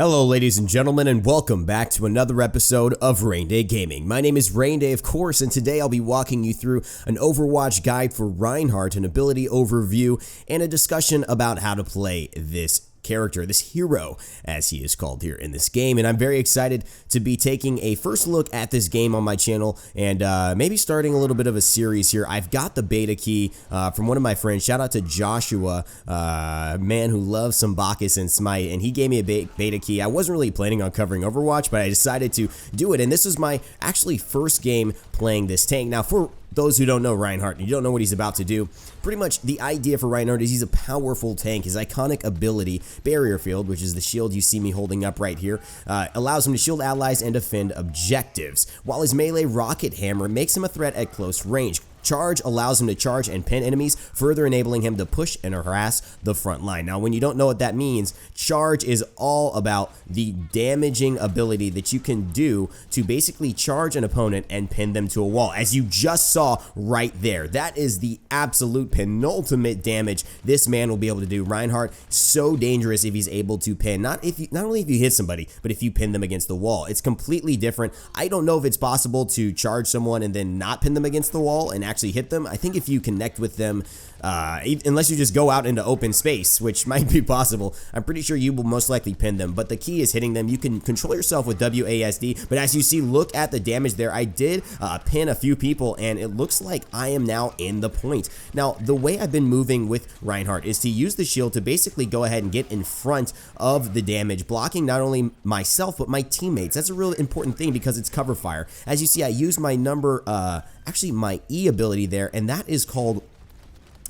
Hello ladies and gentlemen, and welcome back to another episode of Rain Day Gaming. My name is Rain Day, of course, and today I'll be walking you through an Overwatch guide for Reinhardt, an ability overview, and a discussion about how to play this character, this hero, as he is called here in this game. And I'm very excited to be taking a first look at this game on my channel and maybe starting a little bit of a series here. I've got the beta key from one of my friends. Shout out to Joshua, a man who loves some Bacchus and Smite, and he gave me a beta key. I wasn't really planning on covering Overwatch, but I decided to do it, and this was my actually first game playing this tank. Now, for those who don't know Reinhardt and you don't know what he's about to do, pretty much the idea for Reinhardt is he's a powerful tank. His iconic ability, Barrier Field, which is the shield you see me holding up right here, allows him to shield allies and defend objectives, while his melee Rocket Hammer makes him a threat at close range. Charge allows him to charge and pin enemies, further enabling him to push and harass the front line. Now, when you don't know what that means, charge is all about the damaging ability that you can do to basically charge an opponent and pin them to a wall, as you just saw right there. That is the absolute penultimate damage this man will be able to do. Reinhardt, so dangerous if he's able to pin, not only if you hit somebody, but if you pin them against the wall. It's completely different. I don't know if it's possible to charge someone and then not pin them against the wall and actually hit them. I think if you connect with them, unless you just go out into open space, which might be possible, I'm pretty sure you will most likely pin them. But the key is hitting them. You can control yourself with WASD, but as you see, look at the damage there. I did pin a few people, and it looks like I am now in the point. Now, the way I've been moving with Reinhardt is to use the shield to basically go ahead and get in front of the damage, blocking not only myself, but my teammates. That's a real important thing because it's cover fire. As you see, I use my actually my E ability there, and that is called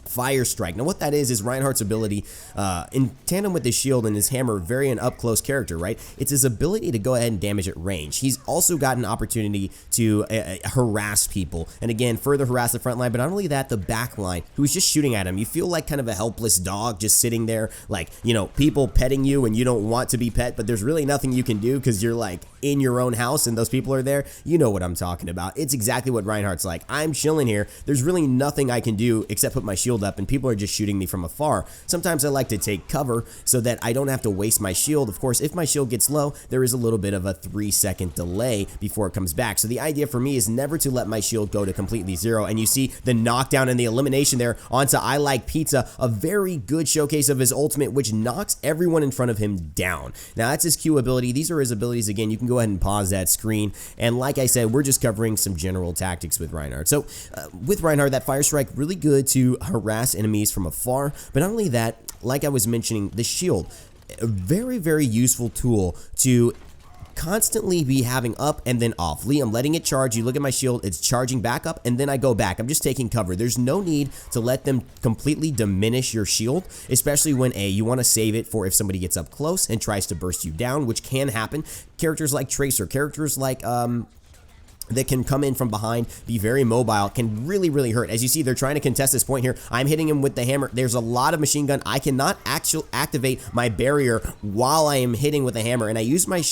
Fire Strike. Now, what that is Reinhardt's ability, in tandem with his shield and his hammer, very an up-close character, right? It's his ability to go ahead and damage at range. He's also got an opportunity to harass people, and again, further harass the front line, but not only that, the back line, who's just shooting at him. You feel like kind of a helpless dog just sitting there, like, you know, people petting you and you don't want to be pet, but there's really nothing you can do because you're like in your own house and those people are there. You know what I'm talking about. It's exactly what Reinhardt's like. I'm chilling here. There's really nothing I can do except put my shield up, and people are just shooting me from afar. Sometimes I like to take cover so that I don't have to waste my shield. Of course, if my shield gets low, there is a little bit of a 3-second delay before it comes back. So the idea for me is never to let my shield go to completely zero. And you see the knockdown and the elimination there onto I Like Pizza, a very good showcase of his ultimate, which knocks everyone in front of him down. Now, that's his Q ability. These are his abilities. Again, you can go ahead and pause that screen. And like I said, we're just covering some general tactics with Reinhardt. So with Reinhardt, that Fire Strike, really good to harass enemies from afar, but not only that, like I was mentioning, the shield, a very, very useful tool to constantly be having up and then off. I'm letting it charge. You look at my shield, it's charging back up, and then I go back. I'm just taking cover. There's no need to let them completely diminish your shield, especially when you want to save it for if somebody gets up close and tries to burst you down, which can happen. Characters like Tracer, characters like that can come in from behind, be very mobile, can really, really hurt. As you see, they're trying to contest this point here. I'm hitting him with the hammer. There's a lot of machine gun. I cannot actually activate my barrier while I am hitting with the hammer, and I use my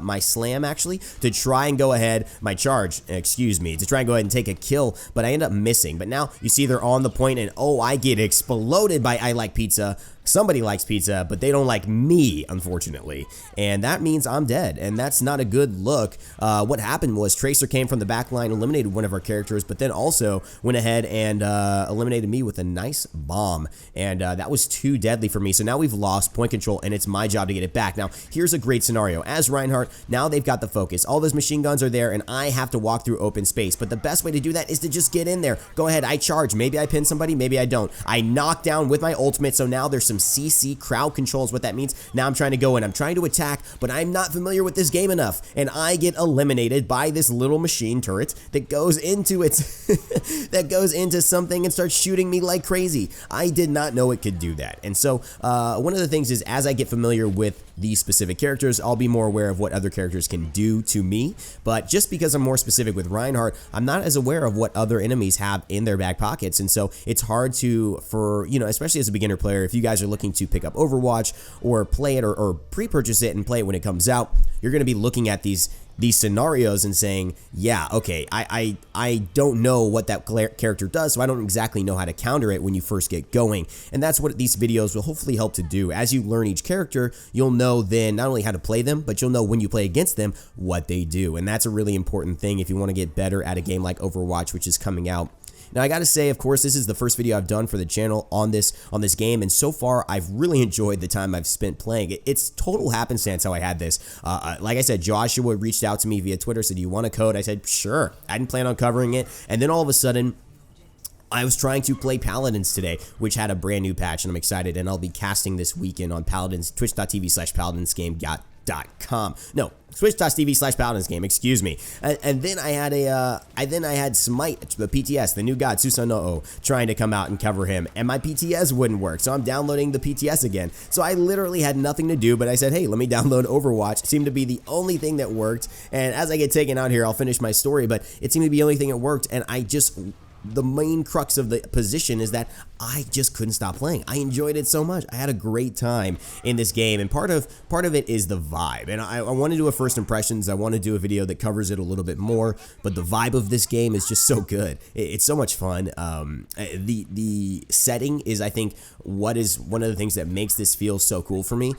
my slam actually to try and go ahead, my charge, excuse me, to try and go ahead and take a kill, but I end up missing. But now you see they're on the point, and oh, I get exploded by I Like Pizza. Somebody likes pizza, but they don't like me, unfortunately. And that means I'm dead, and that's not a good look. What happened was Tracer came from the back line, eliminated one of our characters, but then also went ahead and eliminated me with a nice bomb. And that was too deadly for me. So now we've lost point control, and it's my job to get it back. Now, here's a great scenario. As Reinhardt, now they've got the focus. All those machine guns are there, and I have to walk through open space. But the best way to do that is to just get in there. Go ahead, I charge. Maybe I pin somebody, maybe I don't. I knock down with my ultimate, so now there's some CC, crowd control is what that means. Now I'm trying to go in, I'm trying to attack, but I'm not familiar with this game enough, and I get eliminated by this little machine turret that goes into its that goes into something and starts shooting me like crazy. I did not know it could do that. And so one of the things is, as I get familiar with these specific characters, I'll be more aware of what other characters can do to me. But just because I'm more specific with Reinhardt, I'm not as aware of what other enemies have in their back pockets. And so it's hard for, you know, especially as a beginner player, if you guys are looking to pick up Overwatch or play it or pre-purchase it and play it when it comes out, you're going to be looking at these these scenarios and saying, yeah, okay, I don't know what that character does, so I don't exactly know how to counter it when you first get going. And that's what these videos will hopefully help to do. As you learn each character, you'll know then not only how to play them, but you'll know when you play against them what they do. And that's a really important thing if you want to get better at a game like Overwatch, which is coming out. Now, I gotta say, of course, this is the first video I've done for the channel on this game, and so far, I've really enjoyed the time I've spent playing. It's total happenstance how I had this. Like I said, Joshua reached out to me via Twitter, said, "Do you want a code?" I said, "Sure." I didn't plan on covering it, and then all of a sudden, I was trying to play Paladins today, which had a brand new patch, and I'm excited, and I'll be casting this weekend on Paladins, twitch.tv/paladinsgame.com. No, twitch.tv/paladinsgame, excuse me. And then I had Smite, the PTS, the new god, Susanoo, trying to come out and cover him, and my PTS wouldn't work, so I'm downloading the PTS again. So I literally had nothing to do, but I said, hey, let me download Overwatch. It seemed to be the only thing that worked, and as I get taken out here, I'll finish my story, but it seemed to be the only thing that worked, and the main crux of the position is that I just couldn't stop playing. I enjoyed it so much. I had a great time in this game, and part of it is the vibe. And I want to do a first impressions. I want to do a video that covers it a little bit more, but the vibe of this game is just so good. It's so much fun. The setting is, I think, what is one of the things that makes this feel so cool for me.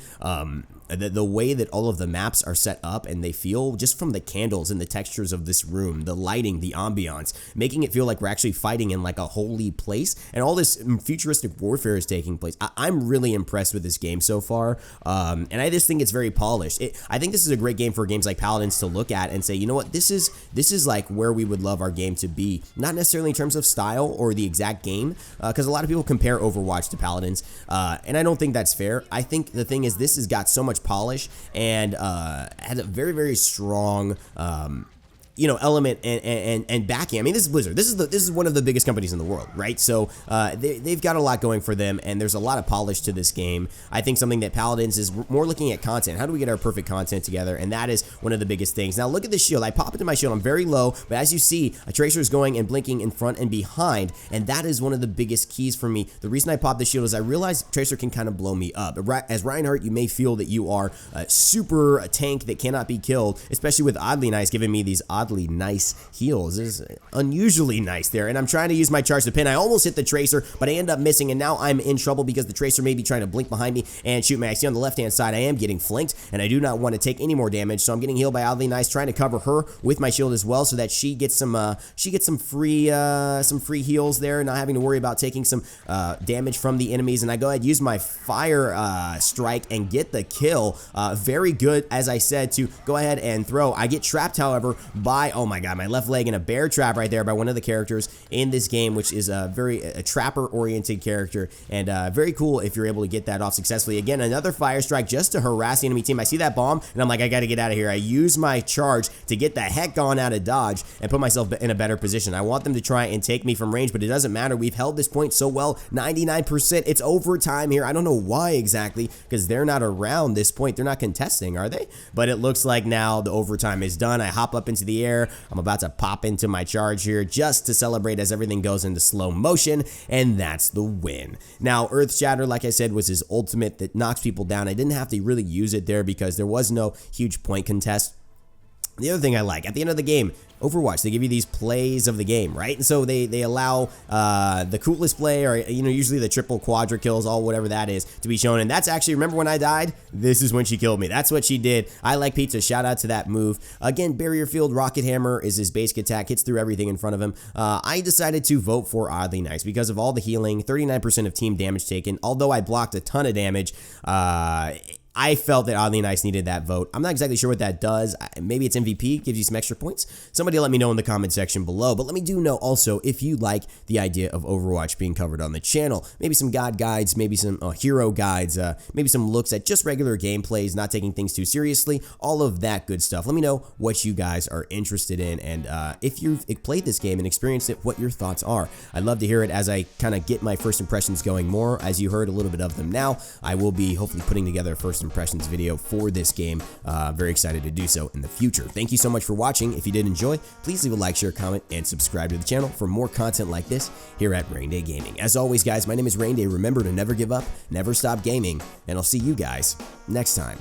The way that all of the maps are set up and they feel, just from the candles and the textures of this room, the lighting, the ambiance, making it feel like we're actually fighting in like a holy place, and all this futuristic warfare is taking place. I'm really impressed with this game so far, and I just think it's very polished. I think this is a great game for games like Paladins to look at and say, you know what, this is like where we would love our game to be, not necessarily in terms of style or the exact game, because a lot of people compare Overwatch to Paladins, and I don't think that's fair. I think the thing is, this has got so much polish and has a very, very strong element and backing. I mean, this is Blizzard. This is one of the biggest companies in the world, right? So they've got a lot going for them, and there's a lot of polish to this game. I think something that Paladins is more looking at content. How do we get our perfect content together? And that is one of the biggest things. Now look at the shield. I pop into my shield. I'm very low, but as you see, a Tracer is going and blinking in front and behind, and that is one of the biggest keys for me. The reason I pop the shield is I realize Tracer can kind of blow me up. As Reinhardt, you may feel that you are a super tank that cannot be killed, especially with Oddly Nice giving me these oddly nice heals. This is unusually nice there, and I'm trying to use my charge to pin. I almost hit the Tracer, but I end up missing, and now I'm in trouble because the Tracer may be trying to blink behind me and shoot me. I see on the left-hand side I am getting flanked, and I do not want to take any more damage, so I'm getting healed by Oddly Nice, trying to cover her with my shield as well, so that she gets some free heals there, not having to worry about taking some damage from the enemies. And I go ahead, use my fire strike and get the kill. Very good, as I said, to go ahead and throw. I get trapped, however, by, oh my god, my left leg in a bear trap right there by one of the characters in this game, which is a trapper-oriented character, and very cool if you're able to get that off successfully. Again, another fire strike just to harass the enemy team. I see that bomb, and I'm like, I gotta get out of here. I use my charge to get the heck on out of dodge and put myself in a better position. I want them to try and take me from range, but it doesn't matter. We've held this point so well, 99%. It's overtime here. I don't know why exactly, because they're not around this point. They're not contesting, are they? But it looks like now the overtime is done. I hop up into the air. I'm about to pop into my charge here just to celebrate as everything goes into slow motion, and that's the win. Now, Earth Shatter, like I said, was his ultimate that knocks people down. I didn't have to really use it there because there was no huge point contest. The other thing I like, at the end of the game, Overwatch, they give you these plays of the game, right? And so they allow the coolest play, or usually the triple quadra kills, all whatever that is, to be shown. And that's actually, remember when I died? This is when she killed me. That's what she did. I like pizza. Shout out to that move. Again, Barrier Field Rocket Hammer is his basic attack, hits through everything in front of him. I decided to vote for Oddly Nice because of all the healing, 39% of team damage taken. Although I blocked a ton of damage, I felt that Oddly Nice needed that vote. I'm not exactly sure what that does. Maybe it's MVP, gives you some extra points. Somebody let me know in the comment section below. But let me know also if you like the idea of Overwatch being covered on the channel. Maybe some god guides, maybe some hero guides, maybe some looks at just regular gameplays, not taking things too seriously, all of that good stuff. Let me know what you guys are interested in, and if you've played this game and experienced it, what your thoughts are. I'd love to hear it as I kind of get my first impressions going more. As you heard a little bit of them now, I will be hopefully putting together a first impressions video for this game. Very excited to do so in the future. Thank you so much for watching. If you did enjoy, please leave a like, share, comment, and subscribe to the channel for more content like this here at Rainday Gaming. As always, guys, my name is Rainday. Remember to never give up, never stop gaming, and I'll see you guys next time.